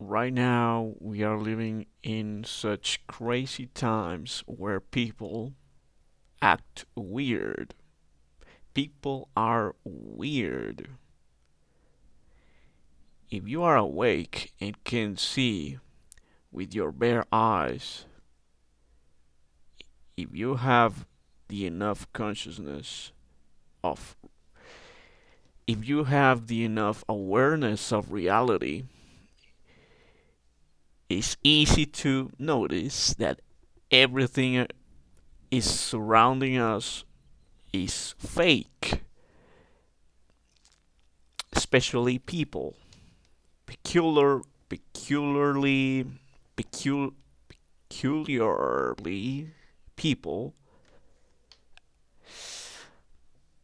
Right now, we are living in such crazy times where people act weird. People are weird. If you are awake and can see with your bare eyes, if you have the enough consciousness of, if you have the enough awareness of reality, it's easy to notice that everything is surrounding us is fake, especially people. Peculiar, peculiarly, pecul, peculiarly people.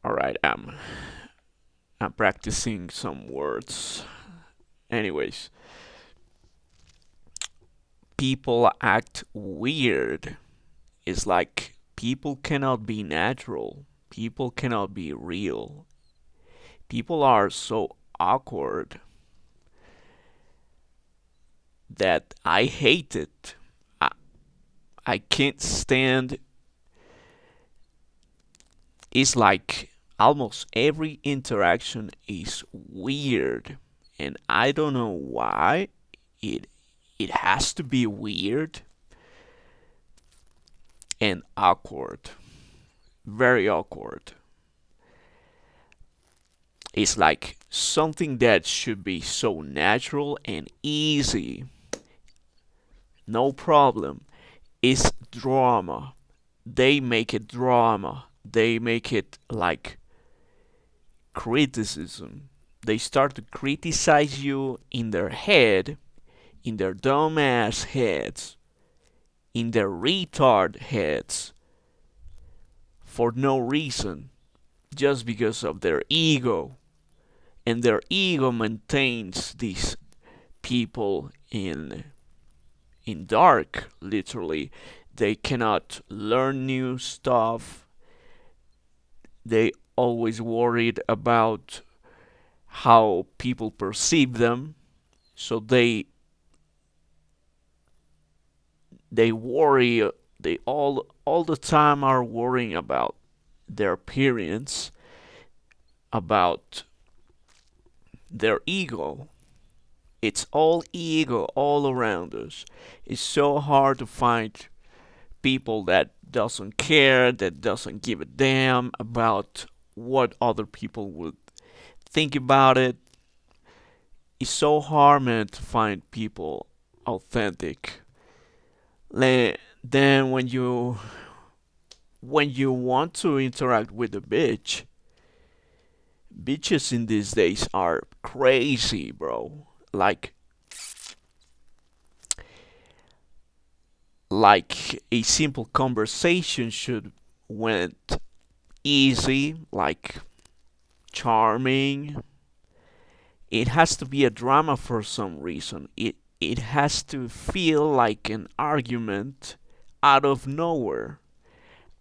All right, I'm practicing some words. Anyways, people act weird. It's like people cannot be natural. People cannot be real. People are so awkward that I hate it. I, I can't stand. It's like almost every interaction is weird, and I don't know why. It it has to be weird and awkward, very awkward. It's like something that should be so natural and easy, no problem. It's drama. They make it drama. They make it like criticism. They start to criticize you in their head, in their dumbass heads, in their retard heads, for no reason, just because of their ego. And their ego maintains these people in dark, literally. They cannot learn new stuff. They always worried about how people perceive them. So they worry. They all the time are worrying about their appearance, about their ego. It's all ego all around us. It's so hard to find people that doesn't care, that doesn't give a damn about what other people would think about it. It's so hard, man, to find people authentic. Then when you want to interact with a bitches in these days are crazy, bro. Like a simple conversation should went easy, like charming. It has to be a drama for some reason. It has to feel like an argument out of nowhere.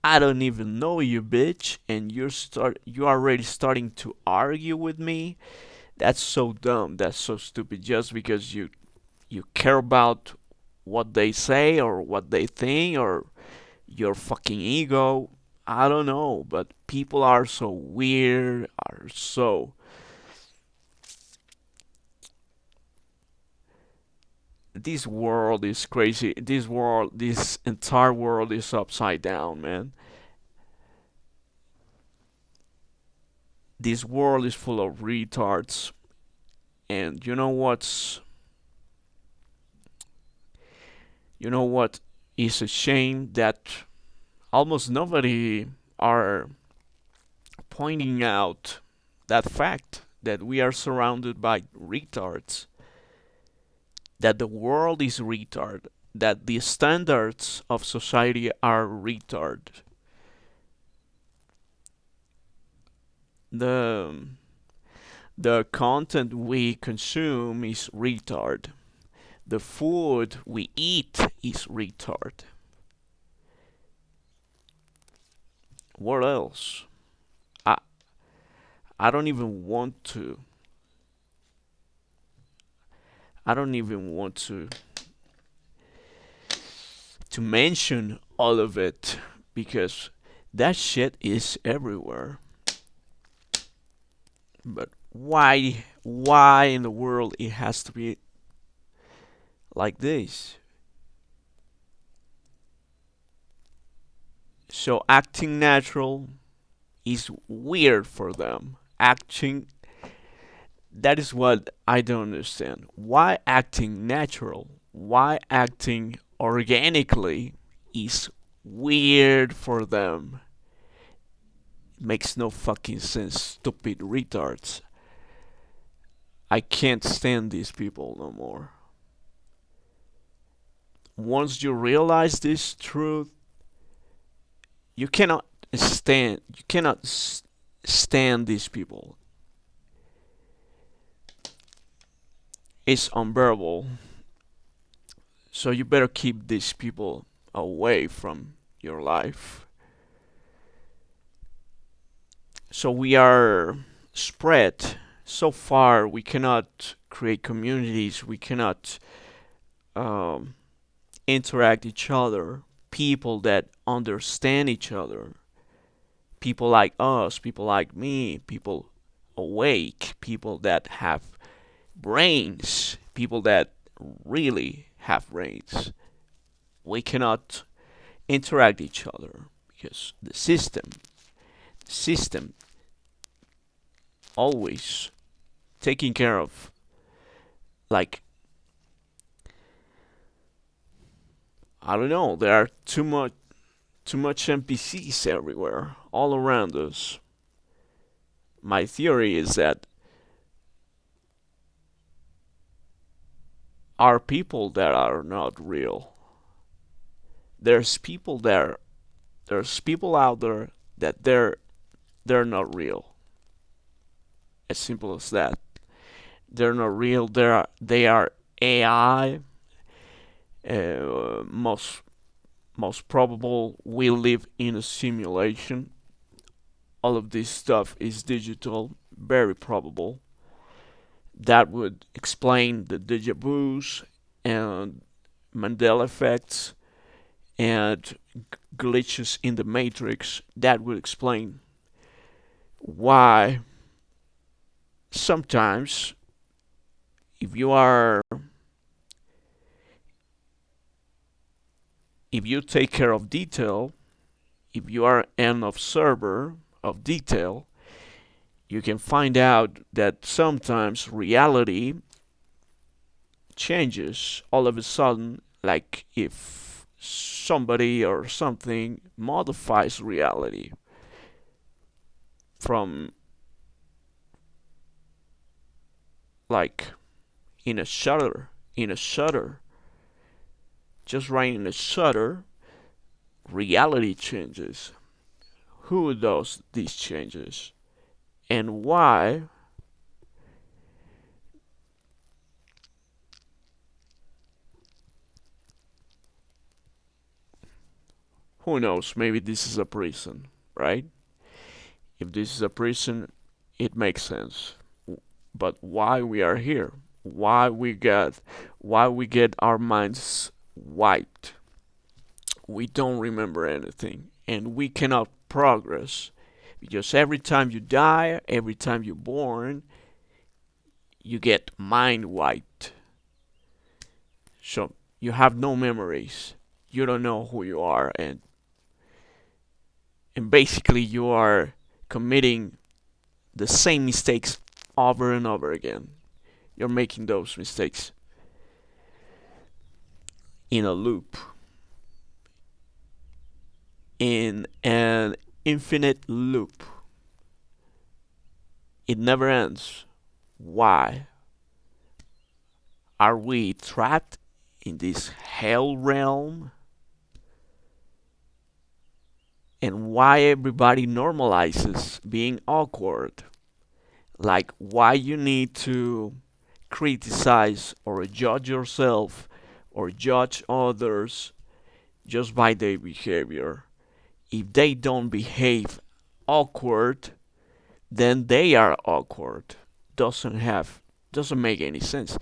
I don't even know you, bitch, and you already starting to argue with me. That's so dumb. That's so stupid. Just because you care about what they say or what they think or your fucking ego. I don't know, but people are so weird, are so. This world is crazy. This entire world is upside down, man. This world is full of retards. And you know what is a shame that almost nobody are pointing out that fact that we are surrounded by retards, that the world is retard, that the standards of society are retard. The the content we consume is retard. The food we eat is retard. What else? I I don't even want to. I don't even want to mention all of it because that shit is everywhere. But why in the world it has to be like this? So acting natural is weird for them. Acting that is what I don't understand. Why acting natural? Why acting organically is weird for them? Makes no fucking sense, stupid retards. I can't stand these people no more. Once you realize this truth, you cannot stand these people. It's unbearable. So you better keep these people away from your life. So we are spread so far. We cannot create communities. We cannot um, interact each other. People that understand each other. People like us. People like me. People awake. People that have brains. People that really have brains. We cannot interact each other because the system always taking care of, like, I don't know, there are too much NPCs everywhere all around us. My theory is that are people that are not real. There's people there. There's people out there that they're not real. As simple as that. They're not real. They are AI. Most probable we live in a simulation. All of this stuff is digital. Very probable. That would explain the deja vu's and Mandela effects and glitches in the matrix. That would explain why sometimes if you are if you take care of detail, if you are an observer of detail, you can find out that sometimes reality changes all of a sudden, like if somebody or something modifies reality from, like, in a shutter, just right in a shutter, reality changes. Who does these changes and why? Who knows? Maybe this is a prison, right? If this is a prison, it makes sense. But why we are here? Why we get our minds wiped? We don't remember anything, and we cannot progress because every time you die, every time you're born, you get mind wiped. So you have no memories. You don't know who you are, and basically you are committing the same mistakes over and over again. You're making those mistakes in a loop, in an infinite loop. It never ends. Why? Are we trapped in this hell realm? And why everybody normalizes being awkward? Like, why you need to criticize or judge yourself or judge others just by their behavior. If they don't behave awkward, then they are awkward. Doesn't make any sense.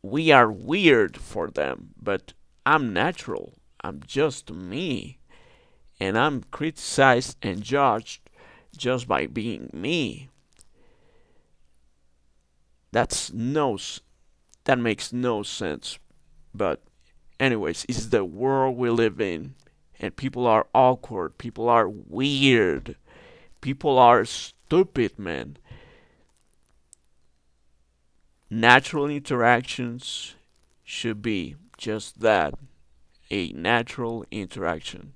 We are weird for them, but I'm natural. I'm just me. And I'm criticized and judged just by being me. That's no, that makes no sense. But anyways, it's the world we live in, and people are awkward. People are weird. People are stupid, man. Natural interactions should be just that, a natural interaction.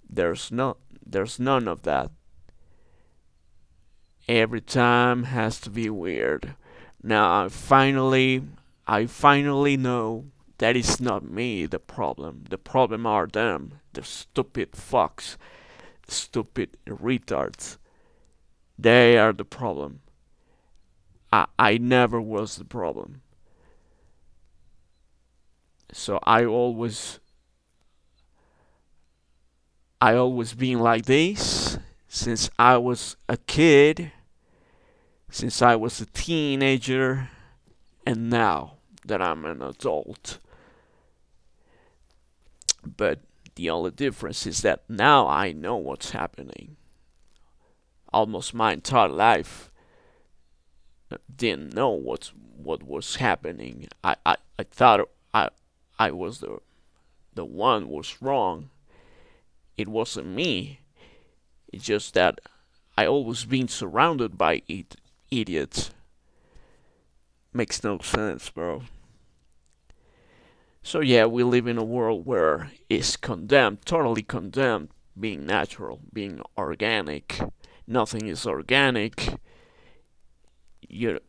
There's no there's none of that. Every time has to be weird. Now I finally know that it's not me the problem. The problem are them, the stupid fucks, stupid retards. They are the problem. I never was the problem. So I always been like this since I was a kid, since I was a teenager, and now that I'm an adult. But the only difference is that now I know what's happening. Almost my entire life didn't know what was happening. I thought I was the one was wrong. It wasn't me. It's just that I always been surrounded by idiots. Makes no sense, bro. So yeah, we live in a world where it's condemned, totally condemned, being natural, being organic. Nothing is organic. You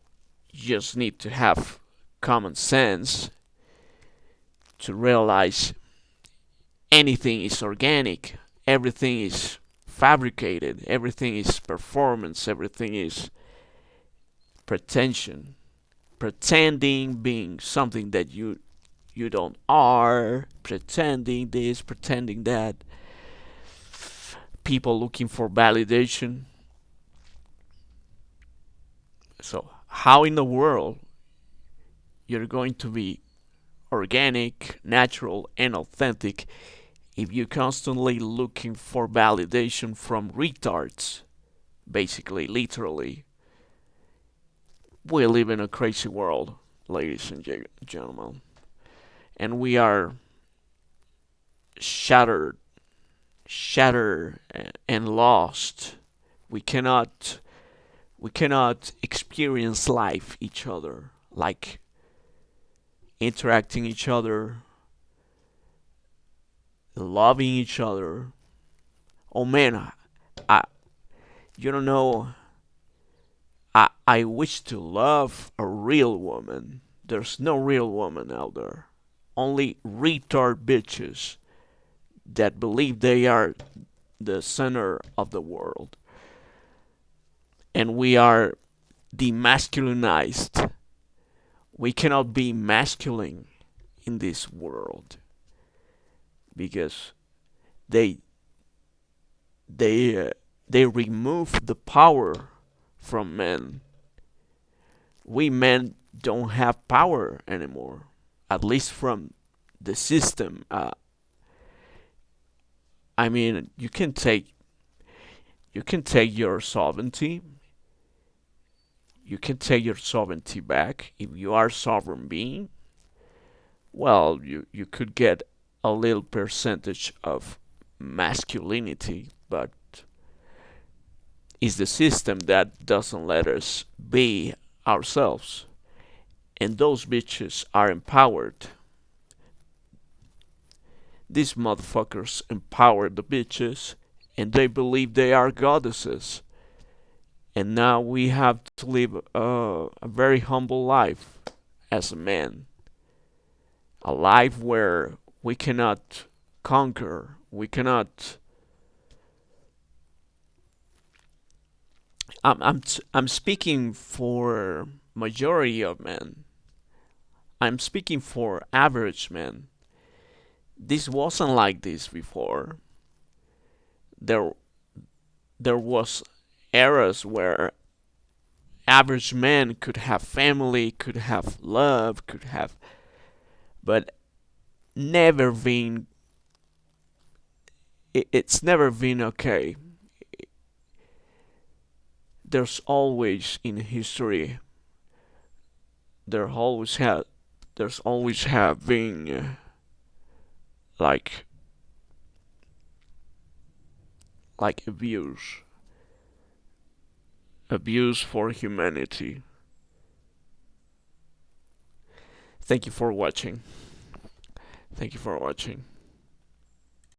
just need to have common sense to realize anything is organic. Everything is fabricated. Everything is performance. Everything is pretension. Pretending being something that you don't are, pretending this, pretending that, people looking for validation. So, how in the world you're going to be organic, natural, and authentic if you're constantly looking for validation from retards? Basically, literally, we live in a crazy world, ladies and gentlemen, and we are shattered, shattered, and lost. We cannot we cannot experience life each other, like interacting each other, loving each other. Oh man, I you don't know. I wish to love a real woman. There's no real woman out there. Only retard bitches that believe they are the center of the world, and we are demasculinized. We cannot be masculine in this world because they they uh, they remove the power from men. We men don't have power anymore, at least from the system. I mean, you can take your sovereignty. You can take your sovereignty back if you are sovereign being. Well, you could get a little percentage of masculinity, but it's the system that doesn't let us be ourselves. And those bitches are empowered. These motherfuckers empower the bitches, and they believe they are goddesses. And now we have to live a very humble life as a man. A life where we cannot conquer, we cannot. I'm speaking for majority of men. I'm speaking for average men. This wasn't like this before. There there was eras where average man could have family, could have love, could have, but never been. It's never been okay. There's always in history. There always had. There's always have been like abuse, abuse for humanity. Thank you for watching. Thank you for watching.